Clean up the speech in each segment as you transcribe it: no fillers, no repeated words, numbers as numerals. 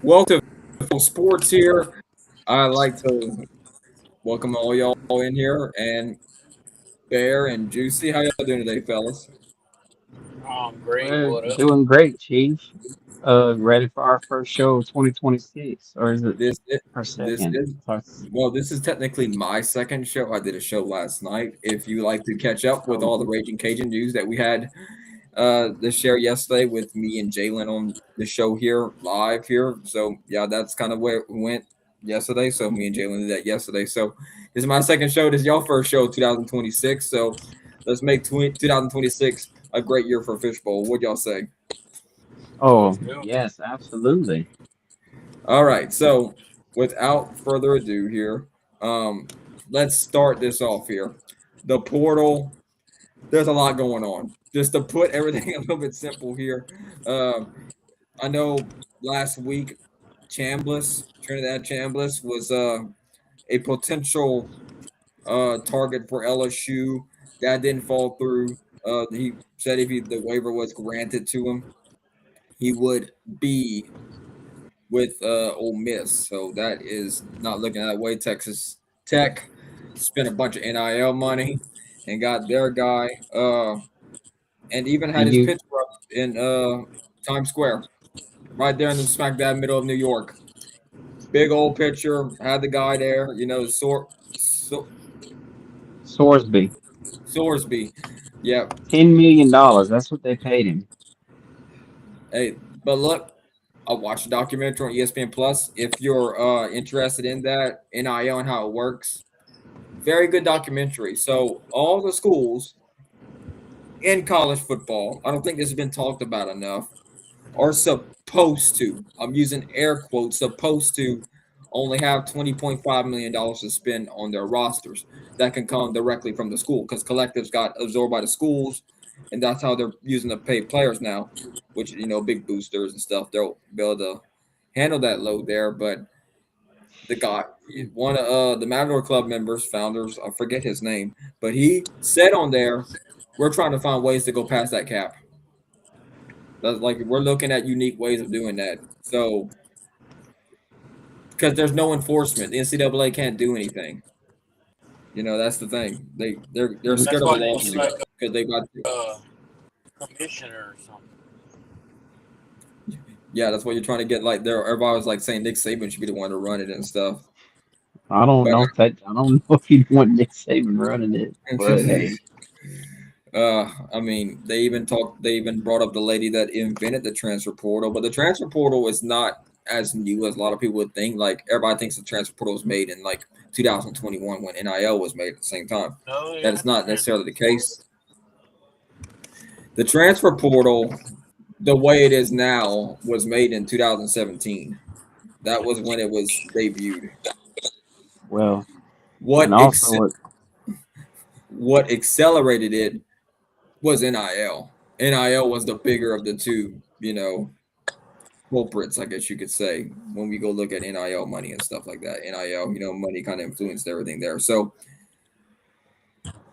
Welcome to Full Sports here. I'd like to welcome all y'all in here and Bear and Juicy. How y'all doing today, fellas? Great. We're What up? doing great, Chief. Ready for our first show of 2026, or is it This is, our this second? is well, this is technically my second show. I did a show last night. If you like to catch up with Oh, all the Raging Cajun news that we had to share yesterday with me and Jalen on the show here live here. So yeah, that's kind of where it went yesterday. So me and Jalen did that yesterday. So this is my second show. This is y'all first show, 2026. So let's make 2026 a great year for Fishbowl. What y'all say? Let's oh, go. yes, absolutely. All right. So without further ado here, um, let's start this off here. The portal. There's a lot going on. Just to put everything a little bit simple here. Um, I know last week Trinidad Chambliss was a potential target for LSU. That didn't fall through. He said if the waiver was granted to him, he would be with Ole Miss. So that is not looking that way. Texas Tech spent a bunch of NIL money and got their guy, and even had And his you picture up in Times Square, right there in the smack dab middle of New York. Big old picture, had the guy there, Sorsby, Sorsby. Yeah. $10 million. That's what they paid him. Hey, but look, I watched a documentary on ESPN Plus. If you're interested in that, NIL and how it works, very good documentary. So all the schools in college football, I don't think this has been talked about enough, are supposed to, I'm using air quotes, supposed to only have $20.5 million to spend on their rosters. That can come directly from the school because collectives got absorbed by the schools, and that's how they're using to pay players now, which, big boosters and stuff, they'll be able to handle that load there. But the guy, one of the Matador Club members, founders, I forget his name, but he said on there, we're trying to find ways to go past that cap. That's like we're looking at unique ways of doing that. So because there's no enforcement, the NCAA can't do anything. That's the thing. They're Mm, scared That's of a why they need lawsuit like because they got. a commissioner or something. Yeah, that's what you're trying to get. Like there, everybody was like saying Nick Saban should be the one to run it and stuff. I don't But know if that. I don't know if you'd want Nick Saban running it, but hey, I mean, they even talked. They even brought up the lady that invented the transfer portal. But the transfer portal is not as new as a lot of people would think. Like everybody thinks the transfer portal was made in like 2021 when NIL was made at the same time. No, That yeah, is not trans- necessarily the case. The transfer portal, the way it is now, was made in 2017. That was when it was debuted. well, and What ex- also what accelerated it was NIL. NIL was the bigger of the two, culprits, I guess you could say, when we go look at NIL money and stuff like that. NIL, money kind of influenced everything there. So,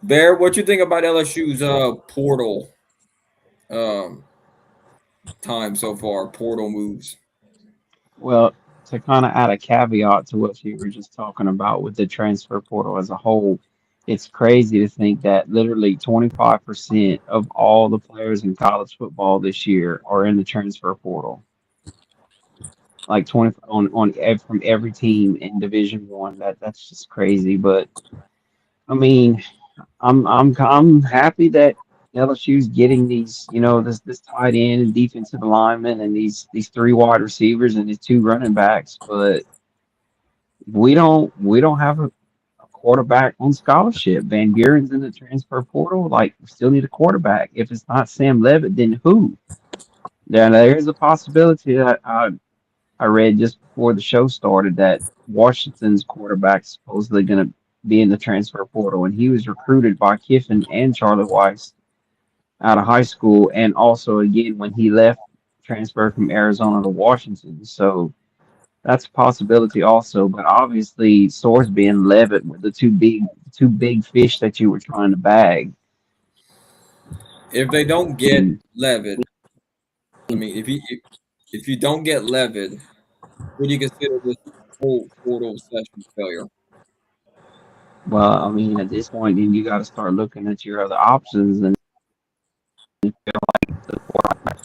Bear, what you think about LSU's portal um, time so far? Portal moves. well, to kind of add a caveat to what you were just talking about with the transfer portal as a whole, it's crazy to think that literally 25% of all the players in college football this year are in the transfer portal. Like 20 from every team in Division One. That's just crazy. But I mean, I'm happy that LSU's getting these, this tight end and defensive lineman and these three wide receivers and these two running backs, but we don't have a quarterback on scholarship. Van Buren's in the transfer portal. Like, we still need a quarterback. If it's not Sam Levitt, then who? There's a possibility that I read just before the show started that Washington's quarterback supposedly going to be in the transfer portal, and he was recruited by Kiffin and Charlie Weiss out of high school, and also again when he left, transferred from Arizona to Washington. So that's a possibility also. But obviously, Sorsby and Levitt were the two big fish that you were trying to bag. If they don't get And Levitt, I mean, if you don't get Levitt, would you consider this whole portal session failure? Well, I mean, at this point, then you got to start looking at your other options, and the quarterback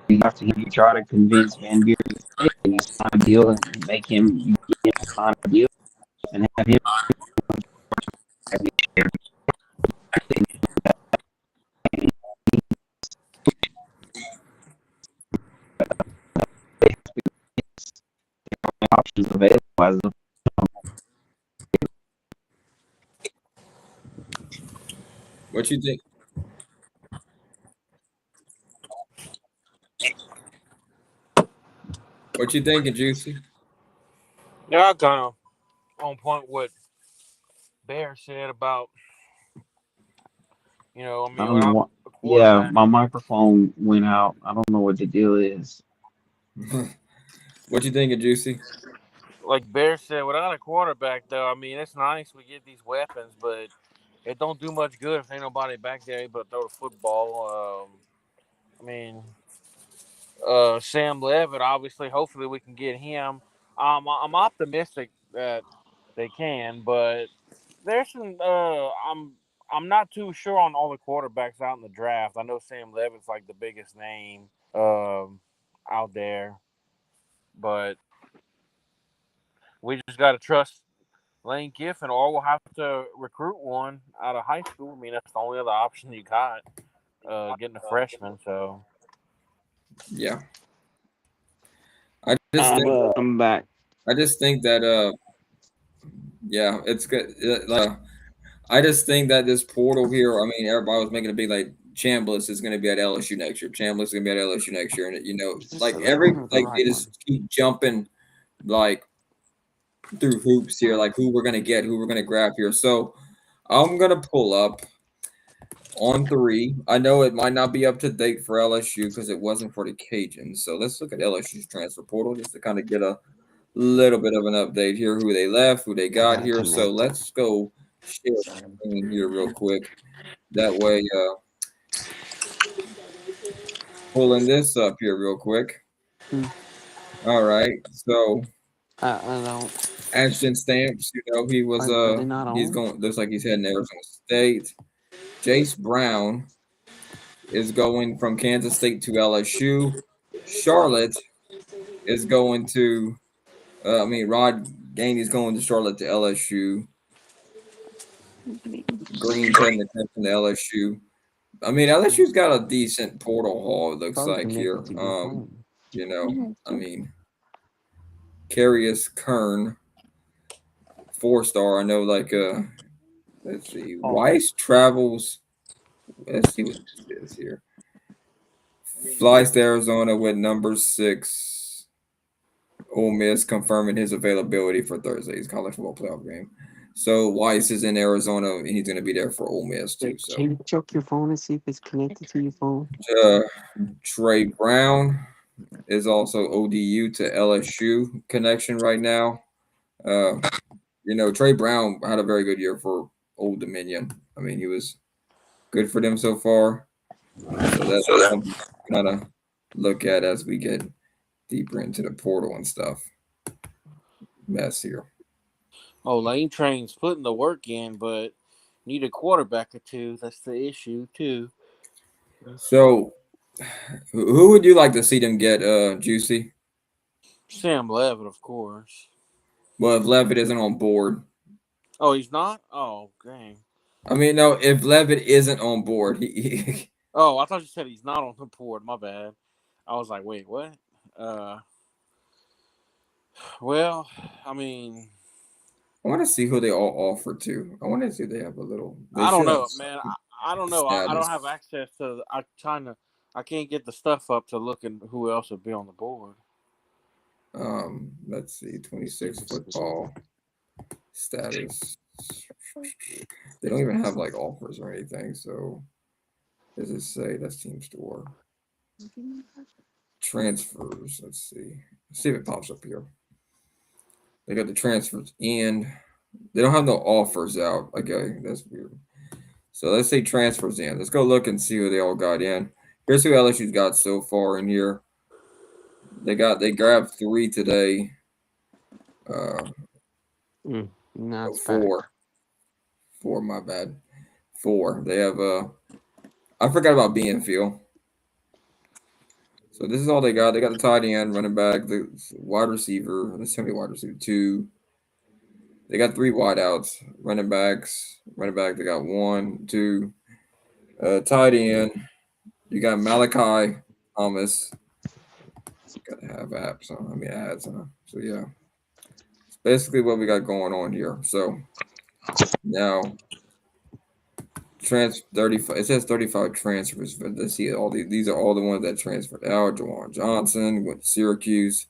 you have to you try to convince Van Buren to stay, and you sign a deal and make him you get him to sign a deal and have him options available as of What you think? What you thinking, Juicy? Yeah, I kind of on point what Bear said about, I I mean, don't know without what. a Yeah, quarterback, my microphone went out. I don't know what the deal is. What you thinking, Juicy? like Bear said, without a quarterback, though, I mean, it's nice we get these weapons, but it don't do much good if ain't nobody back there able to throw the football. I mean, Sam Levitt, obviously, hopefully we can get him. I'm optimistic that they can, but there's some. I'm not too sure on all the quarterbacks out in the draft. I know Sam Levitt's like the biggest name out there, but we just got to trust Lane Kiffin, or we'll have to recruit one out of high school. I mean, that's the only other option you got, getting a freshman. So Yeah, I just think I'm back. that yeah, it's good. I just think that this portal here. I mean, everybody was making a big like Chambliss is going to be at LSU next year. Chambliss is going to be at LSU next year, and Is this the left one or the like they right one? just keep jumping like through hoops here, like who we're going to get, who we're going to grab here. So I'm going to pull up on 3. I know it might not be up to date for LSU because it wasn't for the Cajuns. So let's look at LSU's transfer portal just to kind of get a little bit of an update here, who they left, who they I got gotta here. So connect. let's go share screen here real quick. That way, pulling this up here real quick. Hmm. All right. So I don't. Ashton Stamps, he was Are they not he's on? going looks like he's heading to Arizona State. Jace Brown is going from Kansas State to LSU. Charlotte is going to Rod Gainey's going to Charlotte to LSU. Green's heading to LSU. I mean, LSU's got a decent portal haul, it looks Probably like here. connected to your phone. I mean, Carius Kern, 4-star. I know, like, let's see, Oh, Weiss travels. Let's see what this is here. Flies to Arizona with number 6. Ole Miss confirming his availability for Thursday's college football playoff game. So Weiss is in Arizona, and he's going to be there for Ole Miss too. So can you check your phone and see if it's connected to your phone? uh, Trey Brown is also ODU to LSU connection right now. Uh, Trey Brown had a very good year for Old Dominion. I mean, he was good for them so far. So that's something to kind of look at as we get deeper into the portal and stuff. Mess here. oh, Lane Train's putting the work in, but need a quarterback or two. That's the issue too. So, who would you like to see them get, Juicy? Sam Levitt, of course. Well, if Levitt isn't on board. Oh, he's not. Oh, dang. I mean, no, if Levitt isn't on board, Oh, I thought you said he's not on the board. My bad. I was like, wait, what? Uh, well, I mean, I want to see who they all offer to. I want to see if they have a little. They I don't should have know, man. I don't know. I status. don't have access to. I can't get the stuff up to look at who else would be on the board. Let's see, 26 football status. They don't even have like offers or anything. So, does it say that's team store transfers? Let's see. Let's see if it pops up here. They got the transfers in. They don't have no offers out. Okay, that's weird. So let's say transfers in. Let's go look and see who they all got in. Here's who LSU's got so far in here. They grabbed three today. Uh, No, no, it's back. four. My bad. Four. They have I forgot about Beanfield. So this is all they got. They got the tight end, running back, the wide receiver. Let's tell me wide receiver two. They got three wideouts, running backs. Running back. They got one, two. Tight end. You got Malachi Thomas. Got to have apps. I mean ads. So yeah, it's basically what we got going on here. So now trans 35. It says 35 transfers, but let's see all these are all the ones that transferred out. Jawan Johnson went to Syracuse.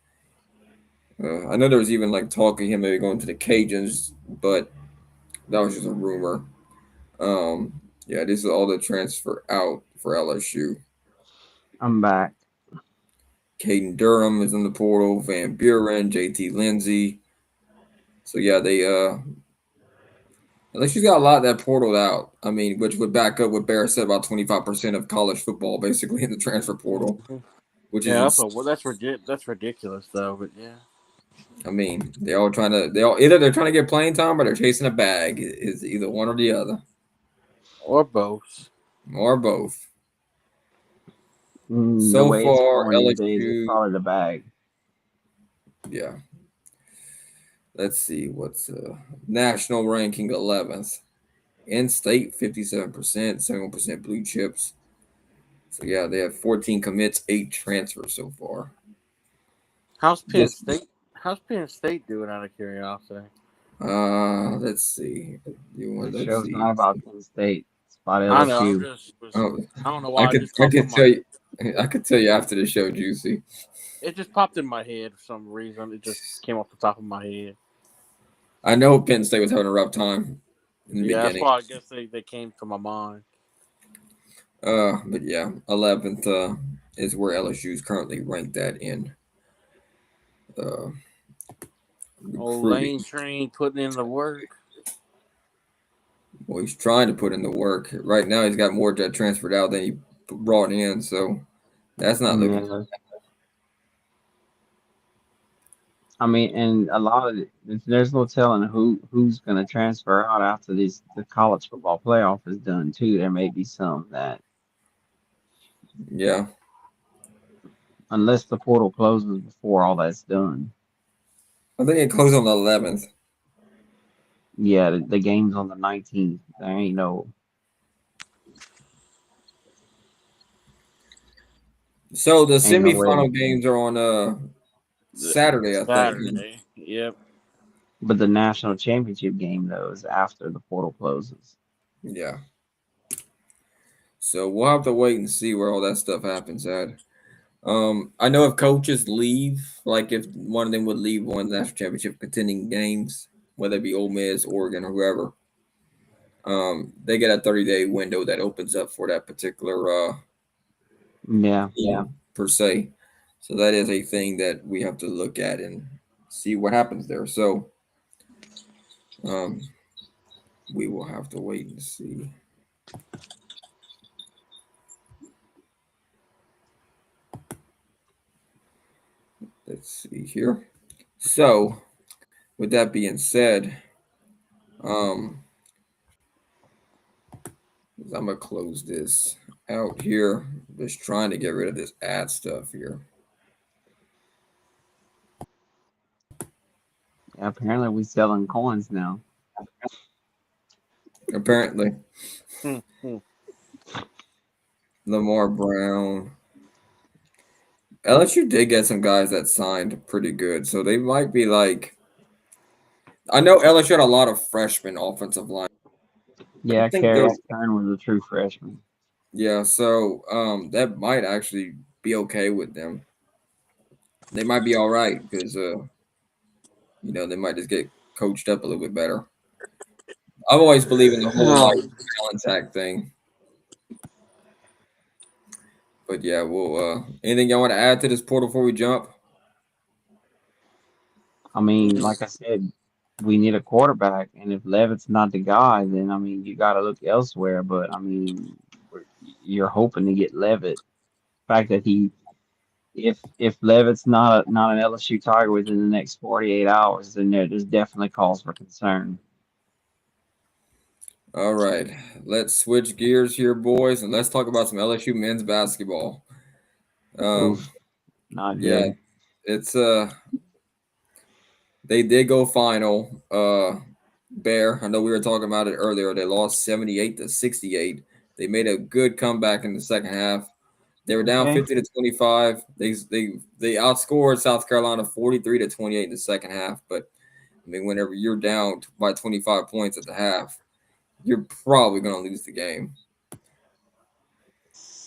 I know there was even like talk of him maybe going to the Cajuns, but that was just a rumor. Um, yeah, this is all the transfer out for LSU. I'm back. Caden Durham is in the portal. Van Buren, JT Lindsay. So yeah, they LSU's got a lot that portaled out. I mean, which would back up what Bear said about 25% of college football basically in the transfer portal, Mhm. which is Yeah, that's ridiculous though. But yeah, I mean, they all either they're trying to get playing time or they're chasing a bag. It's either one or the other, or both. or both. The So way it's far, going these days, it's LSU, probably the bag. yeah. Let's see what's national ranking 11th. In state 57%, 71% blue chips. So yeah, they have 14 commits, 8 transfers so far. How's Penn This State? How's Penn State doing? Out of curiosity. let's see. This Let's show's see. not about Penn State. It's about I know. I'm LSU. just was. Oh, I don't know why. It just I popped could in my. tell you I could tell you after the show, Juicy. It just popped in my head for some reason. It just came off the top of my head. I know Penn State was having a rough time in the Yeah, that's beginning. why I guess they came to my mind. But yeah, 11th is where LSU is currently ranked at in uh Old Lane recruiting. Train putting in the work. Well, he's trying to put in the work. Right now, he's got more that transferred out than he brought in, so that's not looking. Yeah, I mean, and a lot of there's no telling who's going to transfer out after the college football playoff is done too. There may be some that Yeah, unless the portal closes before all that's done. I think it closed on the 11th. Yeah, the game's on the 19th. There ain't no. So the Ain't no way. semifinal games are on Saturday, I think. Saturday. Yep. But the national championship game though is after the portal closes. Yeah. So we'll have to wait and see where all that stuff happens at. I know if coaches leave, like if one of them would leave one of the national championship contending games, whether it be Ole Miss, Oregon, or whoever, they get a 30-day window that opens up for that particular Yeah, team per se. So that is a thing that we have to look at and see what happens there. So um, we will have to wait and see. Let's see here. So with that being said, um, I'm gonna close this out here. Just trying to get rid of this ad stuff here. apparently we selling coins now. Apparently, Hmm, hmm. Lamar Brown. LSU did get some guys that signed pretty good, so they might be like. I know LSU had a lot of freshman offensive line. I Yeah, think they'll. Karis Kern was a true freshman. Yeah, so that might actually be okay with them. They might be all right because they might just get coached up a little bit better. I've always believed in the whole like talent tag thing. But yeah, well, anything y'all want to add to this portal before we jump? I mean, like I said, we need a quarterback, and if Levitt's not the guy, then I mean, you got to look elsewhere. But I mean, you're hoping to get Levitt. fact that if Levitt's not an LSU Tiger within the next 48 hours, then there's definitely cause for concern. All right, let's switch gears here, boys, and let's talk about some LSU men's basketball. Um, Oof, not yeah, good. it's they did go final. Bear, I know we were talking about it earlier. They lost 78-68. They made a good comeback in the second half. They were down Okay. 50-25. They outscored South Carolina 43-28 in the second half. But I mean, whenever you're down by 25 points at the half, you're probably going to lose the game.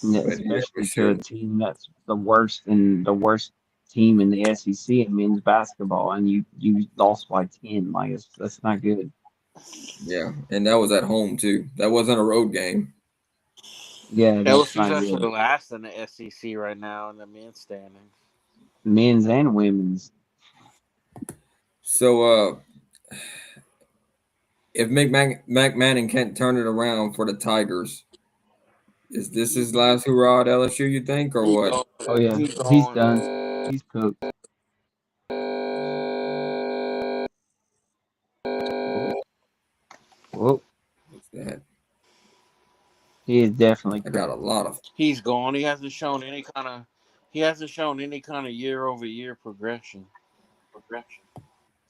Yeah, But here we especially to a should. team that's the worst team in the SEC in men's basketball, and you lost by 10. Like that's not good. Yeah, and that was at home too. That wasn't a road game. Yeah, that's LSU's not actually good. last in the SEC right now in the men's standings. Men's and women's. So if McMahon can't turn it around for the Tigers, is this his last hurrah at LSU? You think, or He's what? going. Oh yeah, He's he's going. done. He's cooked. Whoa, whoa. What's that? He is definitely I got cooked. a lot of. He's gone. He hasn't shown any kind of. He hasn't shown any kind of year-over-year progression.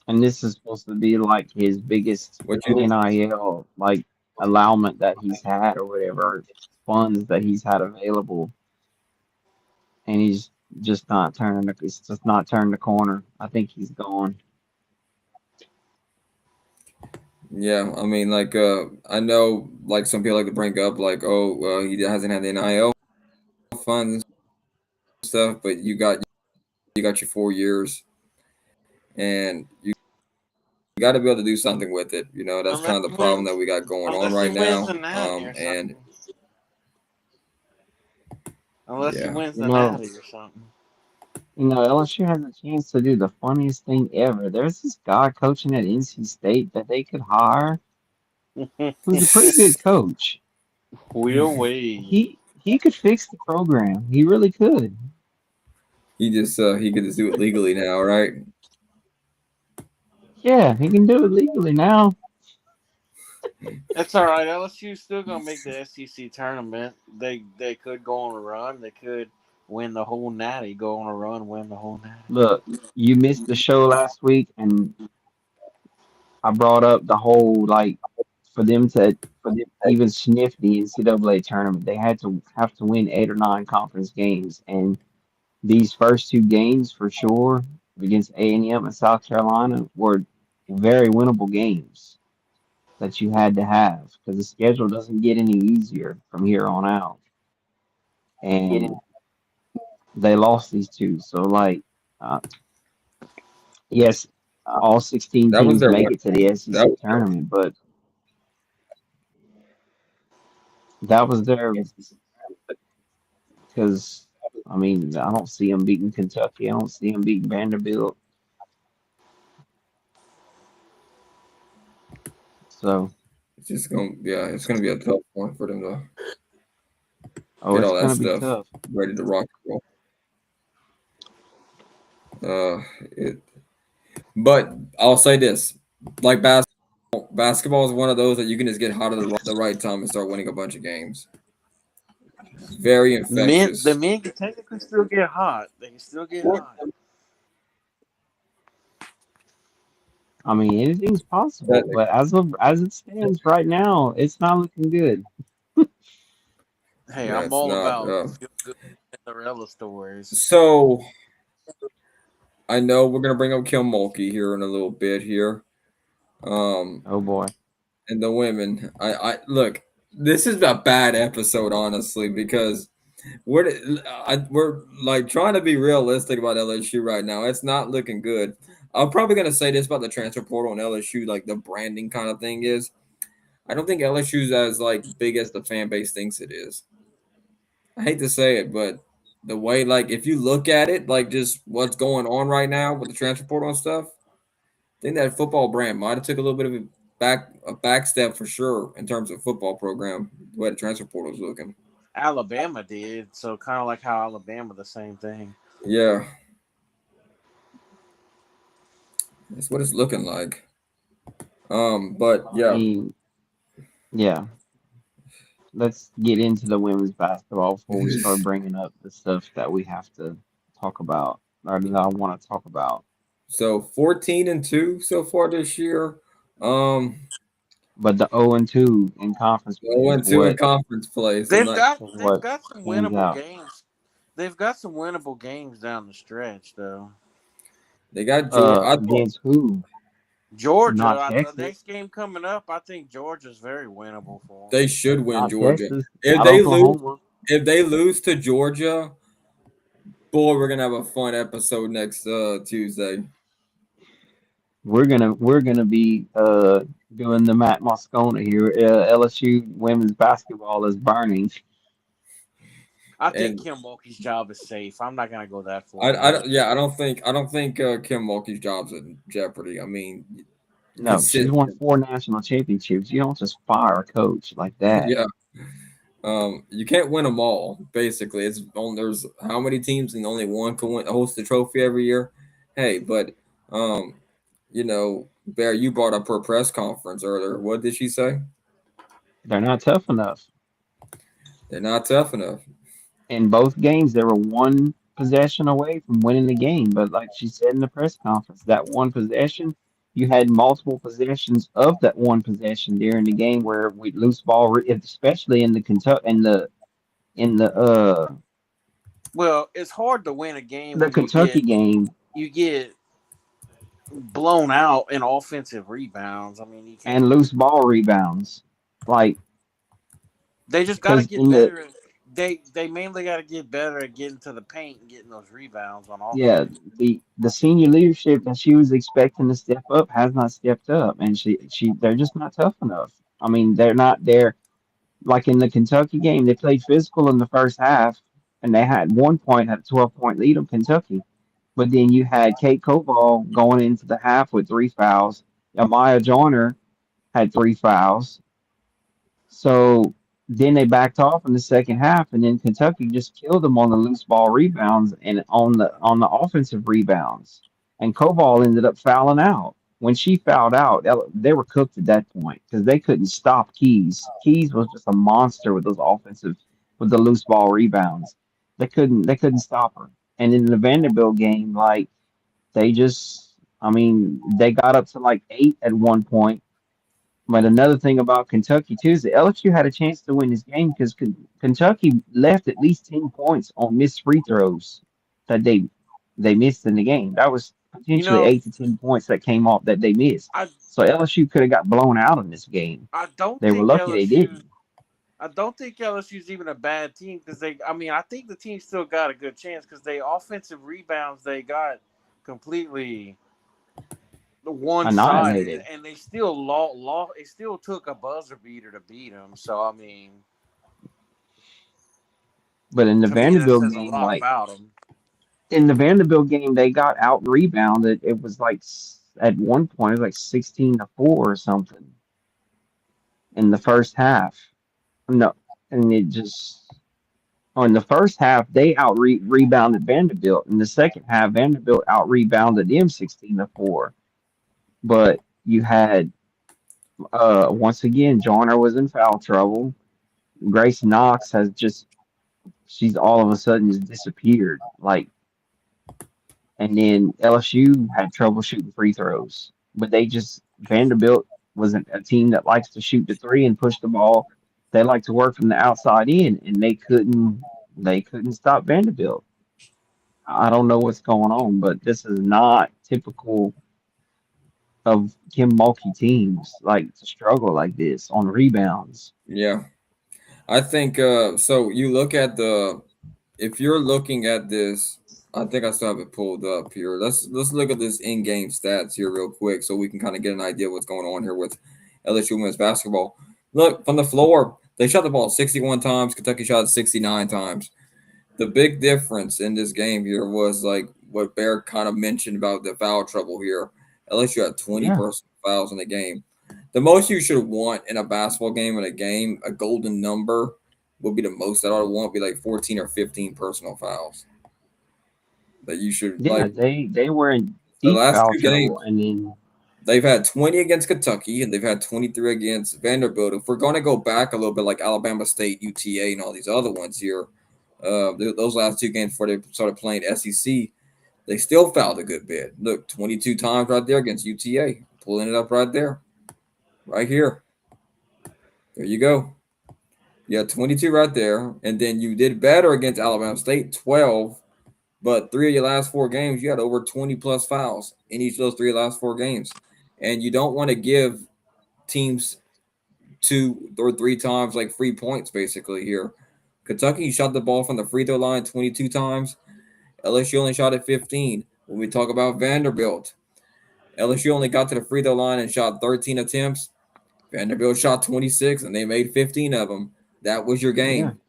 And this is supposed to be like his biggest What you think? NIL like allowment that he's had or whatever funds that he's had available, and he's just not turning the corner. I think he's gone. Yeah, I mean, like, I know, like, some people like to bring up, like, oh, he hasn't had the NIL funds and stuff, but you got your 4 years, and you got to be able to do something with it. You know, that's Unless kind of he the problem that wins. we got going on Unless he right wins now. the natty or And something. Unless he yeah, wins You the know, natty or something. LSU has a chance to do the funniest thing ever. There's this guy coaching at NC State that they could hire who's a pretty good coach. We'll wait. He could fix the program. He really could. he could just do it legally now, right? Yeah, he can do it legally now. That's all right. LSU's still gonna make the SEC tournament. They could go on a run. They could win the whole natty. Go on a run. Win the whole natty. Look, you missed the show last week, and I brought up the whole like for them to even sniff the NCAA tournament, they had to have to win 8 or 9 conference games, and these first 2 games for sure against A&M and South Carolina were very winnable games that you had to have because the schedule doesn't get any easier from here on out, and they lost these two. So like, uh, yes, all 16 That was teams their one. make it to the That SEC tournament, but that was their because I mean I don't see them beating Kentucky. I don't see them beating Vanderbilt. So it's gonna be a tough one for them to oh, get it's all that gonna be stuff tough. ready to rock and roll. It, but I'll say this: like basketball is one of those that you can just get hot at the right time and start winning a bunch of games. Very The infectious. men can technically still get hot. They can still get hot. I mean anything's possible, That, but as it stands right now, it's not looking good. Hey, yeah, I'm it's all not. about feel good Cinderella stories. So I know we're gonna bring up Kim Mulkey here in a little bit here. Um, Oh boy. and the women. I look. This is a bad episode, honestly, because we're like trying to be realistic about LSU right now. It's not looking good. I'm probably gonna say this about the transfer portal and LSU, like the branding kind of thing is. I don't think LSU's as like big as the fan base thinks it is. I hate to say it, but the way like if you look at it, like just what's going on right now with the transfer portal and stuff, I think that football brand might have took a little bit of a back step for sure in terms of football program, the way the transfer portal is looking. Alabama did. So kind of like how Alabama the same thing. Yeah, that's what it's looking like. But I yeah, mean, yeah. Let's get into the women's basketball before we start bringing up the stuff that we have to talk about or that I want to talk about. so 14-2 so far this year. Um, But the 0-2 in conference play is 0-2 in what conference play. So They've not got is they've what got some stands winnable out. games. They've got some winnable games down the stretch though. they got Georgia. I thought Against who? Georgia, Not the Texas. next game coming up, I think Georgia's very winnable for them. they should win Not Georgia. Texas. If Not they lose, Oklahoma. if they lose to Georgia, boy, we're gonna have a fun episode next Tuesday. We're gonna be doing the Matt Moscona here. LSU women's basketball is burning. I think And Kim Mulkey's job is safe. I'm not gonna go that I far. yeah, I don't think Kim Mulkey's job's in jeopardy. I mean, No, she's won consistent. 4 national championships. You don't just fire a coach like that. Yeah. You can't win them all. Basically, it's on. There's how many teams and only one can host the trophy every year. Hey, but um, Bear, you brought up her press conference earlier. What did she say? They're not tough enough. They're not tough enough. In both games, they were one possession away from winning the game. But like she said in the press conference, that one possession, you had multiple possessions of that one possession during the game where we loose ball, especially in the Kentucky in Well, it's hard to win a game the when Kentucky game you get blown out in offensive rebounds. I mean, you can't. and loose ball rebounds. Like, They just got to because get in the better. They mainly got to get better at getting to the paint and getting those rebounds on yeah, offense. the senior leadership that she was expecting to step up has not stepped up, and they're just not tough enough. I mean, they're not there. Like in the Kentucky game, they played physical in the first half, and they had 1 point, had a 12-point lead on Kentucky. But then you had Kate Koval going into the half with 3 fouls. Amaya Joyner had 3 fouls. So then they backed off in the second half, and then Kentucky just killed them on the loose ball rebounds and on the offensive rebounds. And Koval ended up fouling out. When she fouled out, they were cooked at that point because they couldn't stop Keys. Keys was just a monster with those with the loose ball rebounds. They couldn't stop her. And in the Vanderbilt game, like I mean, they got up to like 8 at one point, but another thing about Kentucky too is that LSU had a chance to win this game because Kentucky left at least 10 points on missed free throws that they missed in the game. That was You potentially know, 8 to 10 points that came off that they missed. I So LSU could have got blown out in this game. I don't They were think lucky they LSU. didn't. I don't think LSU's even a bad team because they. I mean, I think the team still got a good chance because they offensive rebounds they got completely one sided, Annihilated. and they still lost. It still took a buzzer beater to beat them. So I mean, But in the to me, that Vanderbilt says a game, lot like about them. in the Vanderbilt game, they got out rebounded. It was like at one point it was like 16-4 or something in the first half. No, and it just in the first half they out rebounded Vanderbilt. In the second half, Vanderbilt out rebounded them 16-4. But you had once again, Joyner was in foul trouble. Grace Knox has just she's all of a sudden just disappeared. Like, and then LSU had trouble shooting free throws, but Vanderbilt wasn't a team that likes to shoot the three and push the ball. They like to work from the outside in, and they couldn't stop Vanderbilt. I don't know what's going on, but this is not typical of Kim Mulkey teams like to struggle like this on rebounds. Yeah, I think so. You look at the if you're looking at this, I think I still have it pulled up here. Let's look at this in-game stats here real quick so we can kind of get an idea of what's going on here with LSU women's basketball. Look, from the floor, they shot the ball 61 times. Kentucky shot it 69 times. The big difference in this game here was like what Bear kind of mentioned about the foul trouble here. LSU had 20 Yeah, personal fouls in the game. The most you should want in a basketball game, a golden number, would be the most that I would want. Be like 14 or 15 personal fouls that you should Yeah, like. they were in The deep last foul two trouble, games, and then they've had 20 against Kentucky and they've had 23 against Vanderbilt. If we're going to go back a little bit, like Alabama State, UTA, and all these other ones here, those last two games before they started playing SEC, they still fouled a good bit. Look, 22 times right there against UTA, pulling it up right there, right here. There you go. You had 22 right there, and then you did better against Alabama State, 12. But three of your last four games, you had over 20 plus fouls in each of those three last four games. And you don't want to give teams two or three times like free points basically here. Kentucky shot the ball from the free throw line 22 times. LSU only shot it 15. When we talk about Vanderbilt, LSU only got to the free throw line and shot 13 attempts. Vanderbilt shot 26 and they made 15 of them. That was your yeah, game.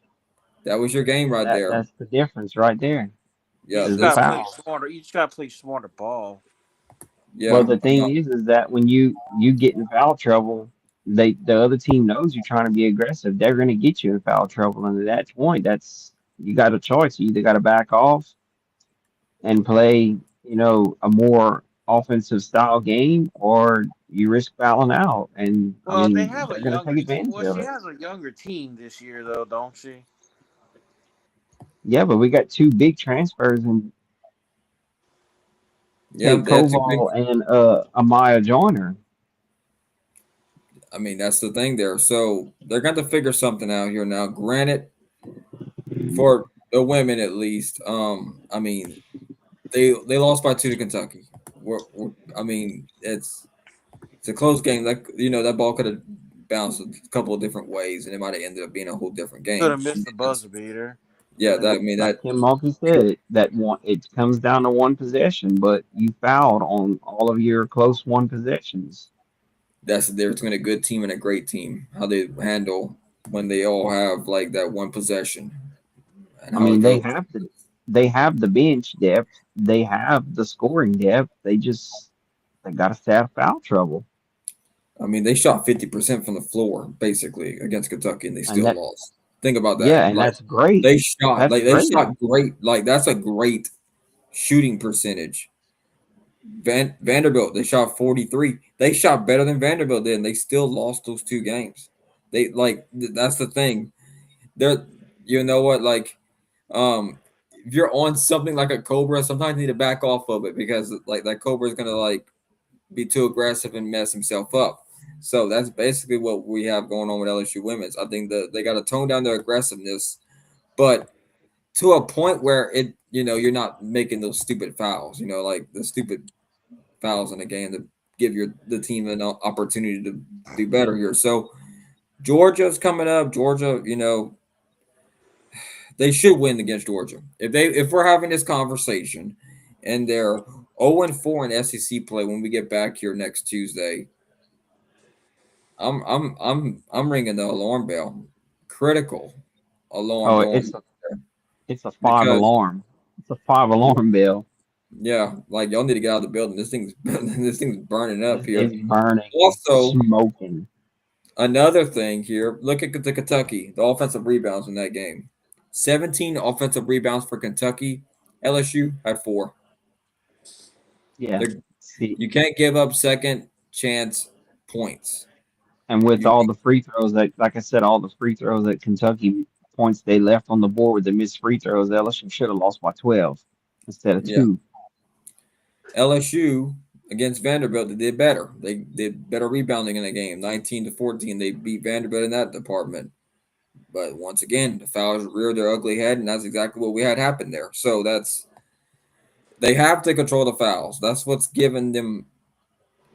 That was your game right there. that's the difference right there You Yeah, is just the this gotta play foul. smarter. You just gotta play smarter ball. Well, yeah, the thing no, is that when you get in foul trouble, the other team knows you're trying to be aggressive. They're going to get you in foul trouble, and at that point, that's you got a choice. You either got to back off and play, a more offensive style game, or you risk fouling out. And I Well, they mean, have a they're going to take younger. advantage Well, of she it. has a younger team this year, though, don't she? Yeah, but we got two big transfers and yeah, Tate that's a big. Koval and Amaya Joyner. I mean, that's the thing there. So they're going to figure something out here now. Granted, for the women at least, I mean, they lost by two to Kentucky. I mean, it's a close game. Like that ball could have bounced a couple of different ways, and it might have ended up being a whole different Could game. have I mean, missed the buzzer beater. yeah, that I mean Like Kim Mulkey said, that one it comes down to one possession, but you fouled on all of your close one possessions. that's the difference between a good team and a great team. How they handle when they all have like that one possession and I how it mean, goes. they have the bench depth, they have the scoring depth. They got to stay out of foul trouble, I mean, they shot 50% from the floor basically against Kentucky, and they and still lost. Think about that. yeah, and Like that's great. That's they great. shot great. Like that's a great shooting percentage. Vanderbilt, they shot 43. They shot better than Vanderbilt did, and they still lost those two games. That's the thing. They're you know what like um if you're on something like a Cobra, sometimes you need to back off of it because like that Cobra is gonna like be too aggressive and mess himself up. So that's basically what we have going on with LSU women's. I think that they got to tone down their aggressiveness, but to a point where you're not making those stupid fouls. Like the stupid fouls in the game to give the team an opportunity to do better here. So Georgia's coming up. Georgia, they should win against Georgia. If we're having this conversation and they're 0-4 in SEC play when we get back here next Tuesday, I'm ringing the alarm bell. Critical alarm Oh, going it's a five because alarm. It's a five alarm bell. yeah, like y'all need to get out of the building. This thing's this thing's burning up here. It's burning. It's Also, smoking. another thing here, look at the Kentucky, the offensive rebounds in that game. 17 offensive rebounds for Kentucky. LSU had 4. Yeah. They're, See, you can't give up second chance points. and with You all the free throws that, like I said, all the free throws that Kentucky points they left on the board with the missed free throws, LSU should have lost by 12 instead of yeah, 2. LSU against Vanderbilt, they did better. They did better rebounding in the game, 19-14. They beat Vanderbilt in that department. But once again, the fouls reared their ugly head, and that's exactly what we had happen there. So they have to control the fouls. That's what's giving them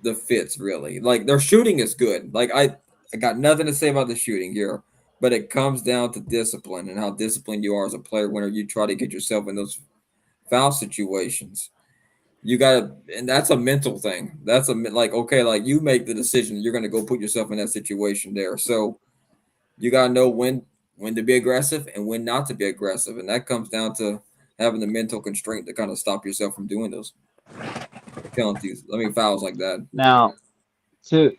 the fits, really. Like their shooting is good. Like I got nothing to say about the shooting here, but it comes down to discipline and how disciplined you are as a player whenever you try to get yourself in those foul situations. You gotta, and that's a mental thing. That's like okay, like you make the decision. You're gonna go put yourself in that situation there. So you gotta know when to be aggressive and when not to be aggressive, and that comes down to having the mental constraint to kind of stop yourself from doing those penalties. I mean fouls like that. Now, to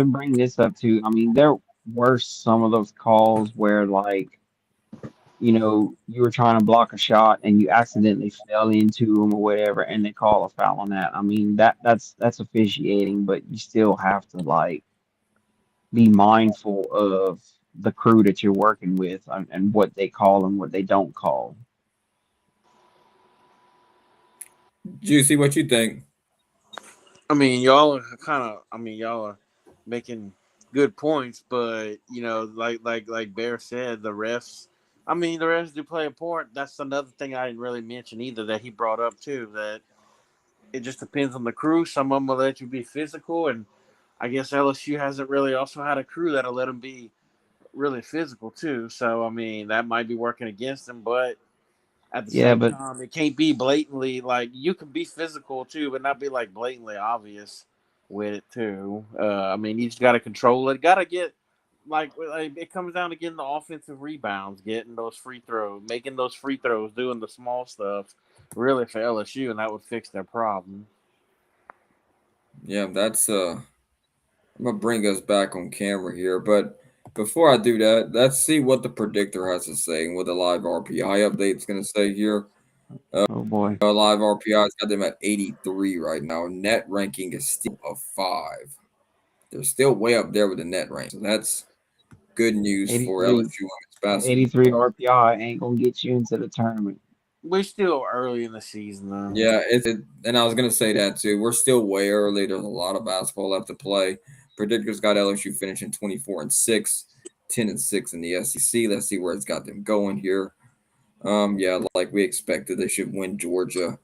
bring this up too, I mean, there were some of those calls where like you were trying to block a shot and you accidentally fell into them or whatever, and they call a foul on that. I mean, that's officiating, but you still have to like be mindful of the crew that you're working with and what they call and what they don't call. Juicy, what you think? I mean, y'all are kind of. I mean, y'all are making good points, but like Bear said, the refs. I mean, the refs do play a part. That's another thing I didn't really mention either that he brought up too. That it just depends on the crew. Some of them will let you be physical, and I guess LSU hasn't really also had a crew that'll let them be really physical too. So I mean, that might be working against them, but at the Yeah, same but time, it can't be blatantly like you can be physical too, but not be like blatantly obvious with it too. I mean, you just got to control it. Got to get like it comes down to getting the offensive rebounds, getting those free throws, making those free throws, doing the small stuff. Really for LSU, and that would fix their problem. Yeah, that's I'm gonna bring us back on camera here, but before I do that, let's see what the predictor has to say and what the live RPI update's gonna say here. oh boy, Live RPI's got them at 83 right now. Net ranking is still a 5. They're still way up there with the net rank, so that's good news for 83, LSU women's 83 basketball. RPI ain't gonna get you into the tournament. We're still early in the season though. Yeah, and I was gonna say that too. We're still way early. There's a lot of basketball left to play. Predictors got LSU finishing 24-6, 10-6 in the SEC. Let's see where it's got them going here. Yeah, like we expected, they should win Georgia.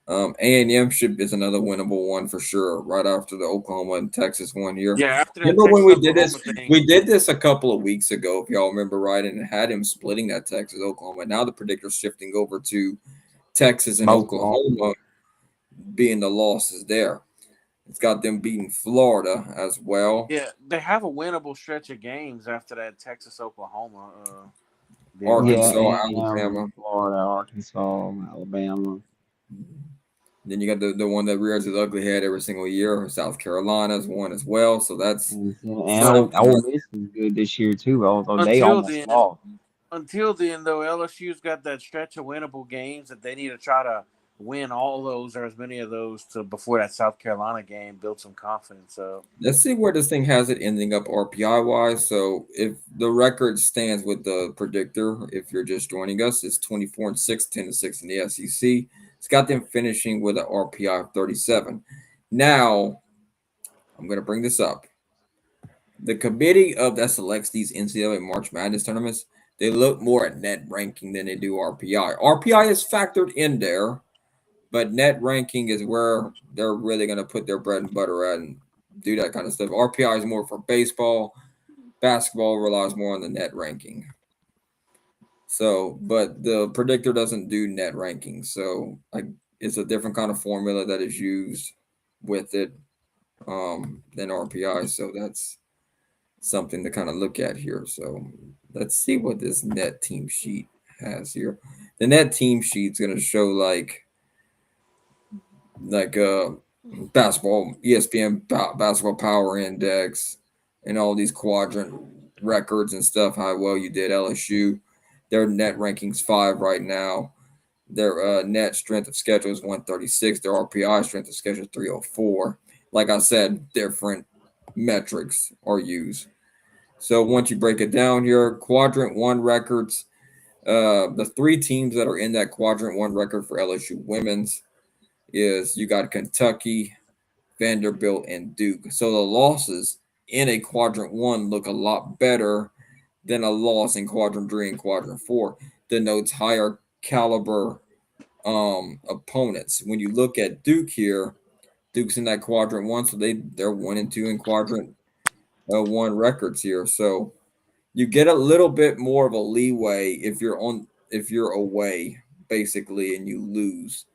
A&M should is another winnable one for sure. Right after the Oklahoma and Texas one here. Yeah, after that Remember when Texas we did this? Oklahoma thing. We did this a couple of weeks ago, if y'all remember right, and it had him splitting that Texas Oklahoma. Now the predictor's shifting over to Texas and Oklahoma. Oklahoma being the losses there. It's got them beating Florida as well. Yeah, they have a winnable stretch of games after that Texas Oklahoma deal right Yeah, there. Arkansas, A&M, Alabama. Florida, Arkansas, Alabama. Then you got the one that rears its ugly head every single year. South Carolina's one as well. So that's And something. Ole Miss is good this year too, although they Until almost then, lost. until then though, LSU's got that stretch of winnable games that they need to try to win all those or as many of those to before that South Carolina game, build some confidence up. Let's see where this thing has it ending up RPI wise. So if the record stands with the predictor, if you're just joining us, it's 24-6, 10-6 in the SEC. It's got them finishing with an RPI of 37. Now, I'm going to bring this up. The committee of that selects these NCAA March Madness tournaments, they look more at net ranking than they do RPI. RPI is factored in there, but net ranking is where they're really going to put their bread and butter at and do that kind of stuff. RPI is more for baseball. Basketball relies more on the net ranking. So, but the predictor doesn't do net ranking. So, it's a different kind of formula that is used with it than RPI. So that's something to kind of look at here. So let's see what this net team sheet has here. The net team sheet's gonna show like basketball ESPN basketball power index and all these quadrant records and stuff. How well you did LSU. Their net rankings 5 right now. Their net strength of schedule is 136. Their RPI strength of schedule is 304. Like I said, different metrics are used. So once you break it down here, quadrant one records, the 3 teams that are in that quadrant one record for LSU women's is you got Kentucky, Vanderbilt, and Duke. So the losses in a quadrant one look a lot better than a loss in quadrant three and quadrant four. Denotes higher caliber opponents. When you look at Duke here, Duke's in that quadrant one, so they're 1-2 in quadrant one records here. So you get a little bit more of a leeway if you're away basically and you lose.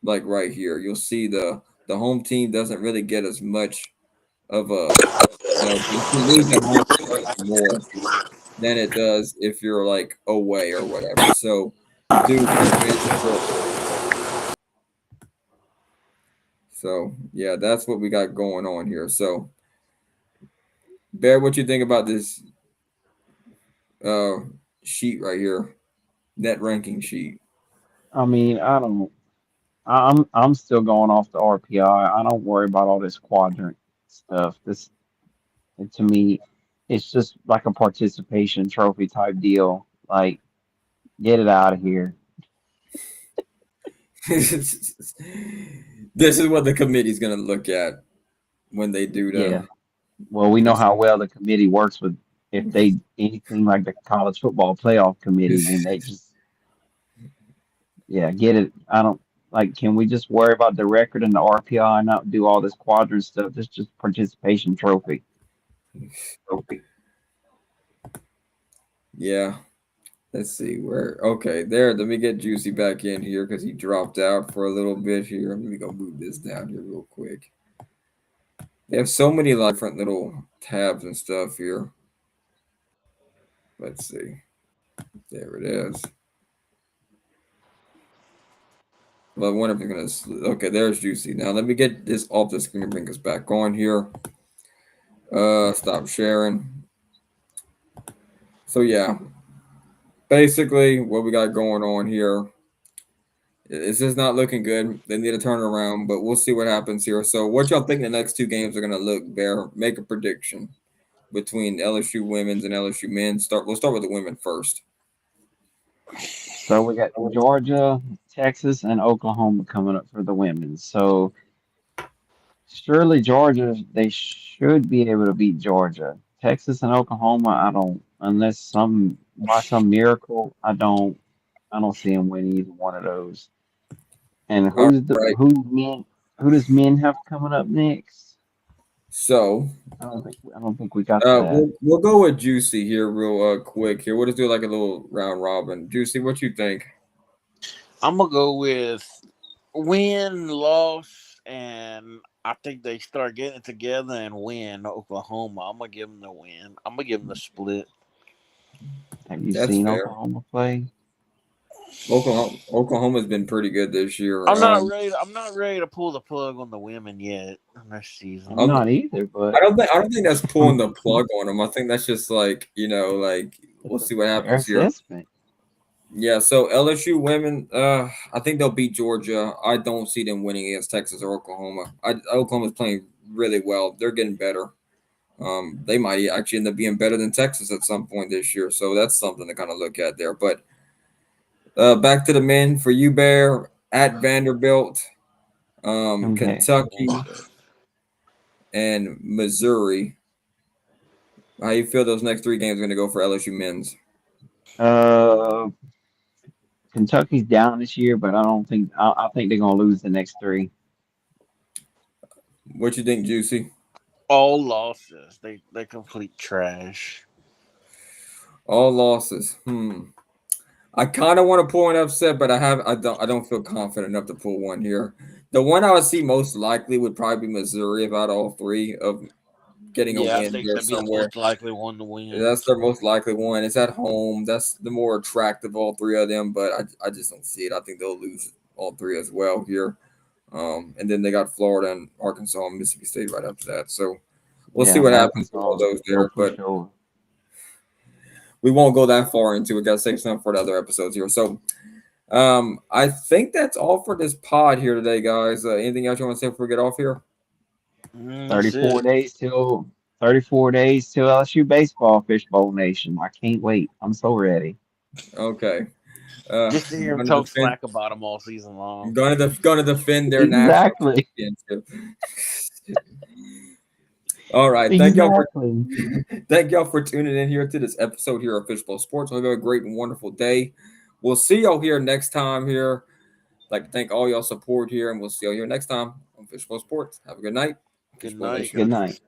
Like right here, you'll see the home team doesn't really get as much of a if you lose at home it hurts more than it does if you're like away or whatever. So Duke and Vanderbilt. So yeah, that's what we got going on here. So Bear, what you think about this uh sheet right here? net ranking sheet. I mean, I don't. I'm still going off the RPI. I don't worry about all this quadrant stuff. This to me, it's just like a participation trophy type deal. Like, get it out of here. This is what the committee's going to look at when they do Yeah. the. Well, we know This, how well the committee works with if they anything like the college football playoff committee, then they just yeah, get it. I don't like can we just worry about the record and the RPI and not do all this quadrant stuff? This just participation trophy. yeah. Let's see where. Okay, there. Let me get Juicy back in here because he dropped out for a little bit here. Let me go move this down here real quick. They have so many like different little tabs and stuff here. Let's see. There it is. Well, I wonder if it's gonna. Okay, there's Juicy. Now let me get this off the screen and bring us back on here. Stop sharing. So yeah, basically what we got going on here. It's just not looking good. They need to turn it around, but we'll see what happens here. So, what y'all think the next two games are gonna look? Bear, make a prediction between LSU women's and LSU men's. We'll start with the women first. So we got Georgia, Texas, and Oklahoma coming up for the women. So surely Georgia, they should be able to beat Georgia. Texas and Oklahoma, I don't, unless some by some miracle, I don't see them winning either one of those. And All right. who does men have coming up next? So, I don't think we got that. we'll go with Juicy here, real quick. Here, we'll just do like a little round robin. Juicy, what you think? I'm gonna go with win, loss, and I think they start getting it together and win Oklahoma. I'm gonna give them the win. I'm gonna give them the split. Have you That's seen fair. Oklahoma play? Oklahoma's been pretty good this year. I'm not ready to pull the plug on the women yet this I'm season. not either, but I don't think that's pulling um, the plug on them. I think that's just like like we'll it's a see what fair happens here. assessment. Yeah, so LSU women, I think they'll beat Georgia. I don't see them winning against Texas or Oklahoma. Oklahoma's playing really well. They're getting better. They might actually end up being better than Texas at some point this year. So that's something to kind of look at there. But back to the men for you, Bear at Vanderbilt, Okay. Kentucky, and Missouri. How you feel those next three games are going to go for LSU men's? Uh, Kentucky's down this year, but I think they're gonna lose the next three. What you think, Juicy? All losses. They complete trash. All losses. I kind of want to pull an upset, but I don't feel confident enough to pull one here. The one I would see most likely would probably be Missouri about all three of getting a Yeah, I win think there that'd be the somewhere. most likely one to win. That's their most likely one. It's at home. That's the more attractive of all three of them, but I just don't see it. I think they'll lose all three as well here. And then they got Florida and Arkansas and Mississippi State right after that. So we'll see Yeah, what happens with all Arkansas those they'll there. push But over. we won't go that far into it. Got to save some for the other episodes here. So I think that's all for this pod here today, guys. Anything else you want to say before we get off here? Thirty That's four it. days till 34 days till LSU baseball Fishbowl Nation. I can't wait. I'm so ready. Okay. Just to hear I'm him gonna talk defend. smack about them all season long. Gonna defend their national Exactly. championship. All right. Exactly. Thank y'all for tuning in here to this episode here of Fishbowl Sports. Hope you have a great and wonderful day. We'll see y'all here next time here. I'd like to thank all y'all support here, and we'll see y'all here next time on Fishbowl Sports. Have a good night. Good Fishbowl night. Nation. Good night.